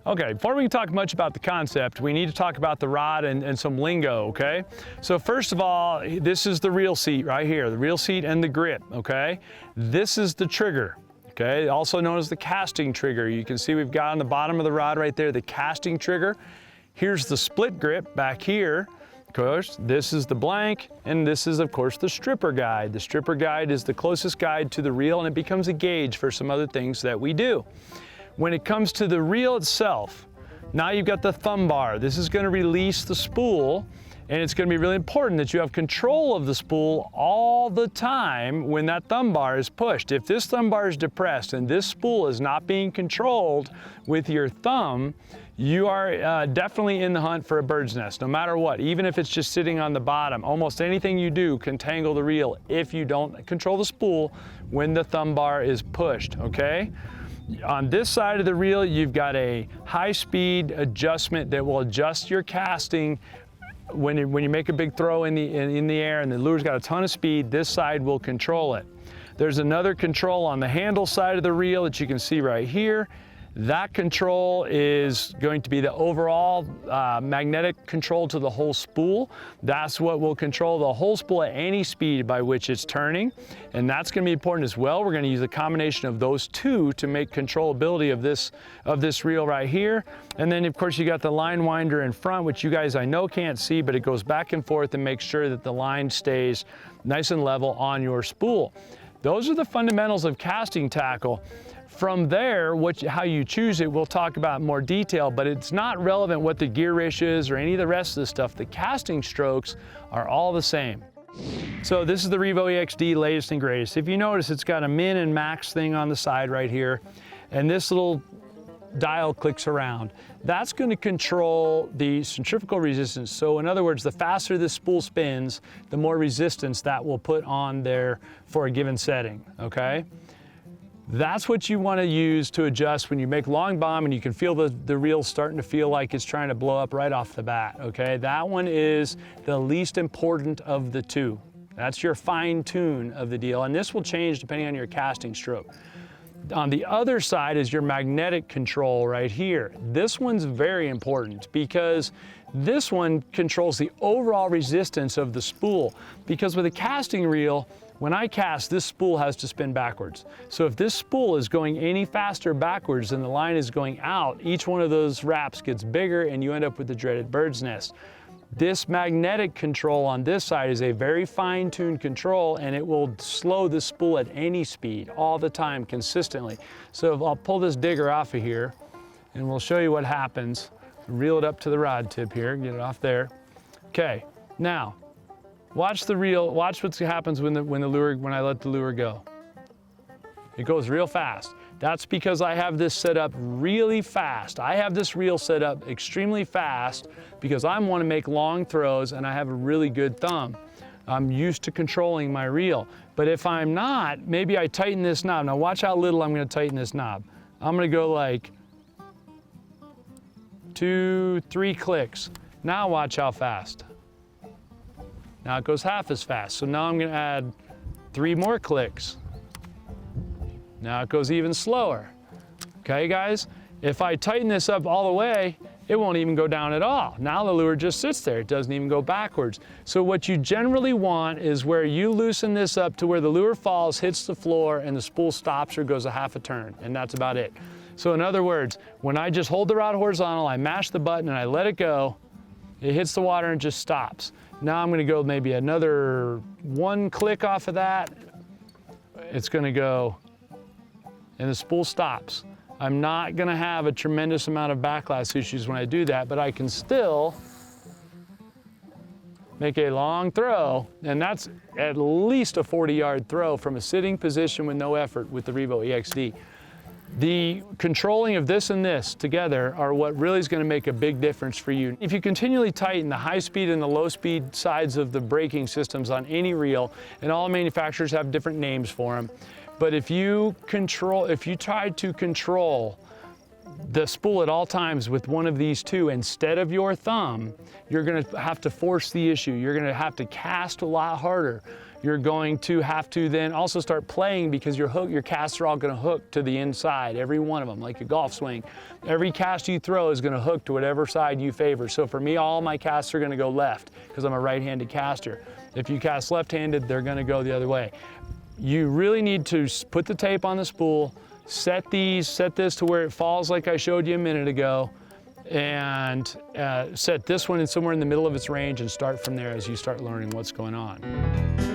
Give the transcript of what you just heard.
Okay, before we can talk much about the concept, we need to talk about the rod and some lingo, okay? So first of all, this is the reel seat right here, the reel seat and the grip, okay? This is the trigger, okay? Also known as the casting trigger. You can see we've got on the bottom of the rod right there, the casting trigger. Here's the split grip back here. Of course, this is the blank, and this is, of course, the stripper guide. The stripper guide is the closest guide to the reel, and it becomes a gauge for some other things that we do. When it comes to the reel itself, now you've got the thumb bar. This is going to release the spool, and it's going to be really important that you have control of the spool all the time when that thumb bar is pushed. If this thumb bar is depressed and this spool is not being controlled with your thumb, you are definitely in the hunt for a bird's nest, no matter what. Even if it's just sitting on the bottom, almost anything you do can tangle the reel if you don't control the spool when the thumb bar is pushed, okay? On this side of the reel, you've got a high-speed adjustment that will adjust your casting when you make a big throw in the air and the lure's got a ton of speed. This side will control it. There's another control on the handle side of the reel that you can see right here. That control is going to be the overall magnetic control to the whole spool. That's what will control the whole spool at any speed by which it's turning. And that's going to be important as well. We're going to use a combination of those two to make controllability of this reel right here. And then, of course, you got the line winder in front, which you guys I know can't see, but it goes back and forth and makes sure that the line stays nice and level on your spool. Those are the fundamentals of casting tackle. From there, how you choose it, we'll talk about in more detail, but it's not relevant what the gear ratio is or any of the rest of the stuff. The casting strokes are all the same. So this is the Revo EXD latest and greatest. If you notice, it's got a min and max thing on the side right here, and this little dial clicks around. That's going to control the centrifugal resistance. So in other words, the faster this spool spins, the more resistance that will put on there for a given setting, okay? That's what you want to use to adjust when you make long bomb and you can feel the reel starting to feel like it's trying to blow up right off the bat, okay? That one is the least important of the two. That's your fine tune of the deal, and this will change depending on your casting stroke. On the other side is your magnetic control right here. This one's very important because this one controls the overall resistance of the spool. Because with a casting reel, when I cast, this spool has to spin backwards. So if this spool is going any faster backwards than the line is going out, each one of those wraps gets bigger and you end up with the dreaded bird's nest. This magnetic control on this side is a very fine-tuned control, and it will slow the spool at any speed all the time consistently. So I'll pull this digger off of here and we'll show you what happens. Reel it up to the rod tip here, get it off there. Okay, now watch the reel, watch what happens when I let the lure go. It goes real fast. That's because I have this set up really fast. I have this reel set up extremely fast because I want to make long throws and I have a really good thumb. I'm used to controlling my reel. But if I'm not, maybe I tighten this knob. Now watch how little I'm going to tighten this knob. I'm going to go like 2, 3 clicks. Now watch how fast. Now it goes half as fast. So now I'm going to add 3 more clicks. Now it goes even slower. Okay, guys? If I tighten this up all the way, it won't even go down at all. Now the lure just sits there. It doesn't even go backwards. So what you generally want is where you loosen this up to where the lure falls, hits the floor, and the spool stops or goes a half a turn, and that's about it. So in other words, when I just hold the rod horizontal, I mash the button and I let it go, it hits the water and just stops. Now I'm gonna go maybe another 1 click off of that. It's gonna go, and the spool stops. I'm not gonna have a tremendous amount of backlash issues when I do that, but I can still make a long throw, and that's at least a 40-yard throw from a sitting position with no effort with the Revo EXD. The controlling of this and this together are what really is going to make a big difference for you. If you continually tighten the high speed and the low speed sides of the braking systems on any reel, and all manufacturers have different names for them, but if you try to control the spool at all times with one of these two instead of your thumb, you're going to have to force the issue. You're going to have to cast a lot harder. you're going to have to then also start playing, because your casts are all going to hook to the inside, every one of them, like a golf swing. Every cast you throw is going to hook to whatever side you favor. So for me, all my casts are going to go left because I'm a right-handed caster. If you cast left-handed, they're going to go the other way. You really need to put the tape on the spool, set this to where it falls like I showed you a minute ago, and set this one in somewhere in the middle of its range, and start from there as you start learning what's going on.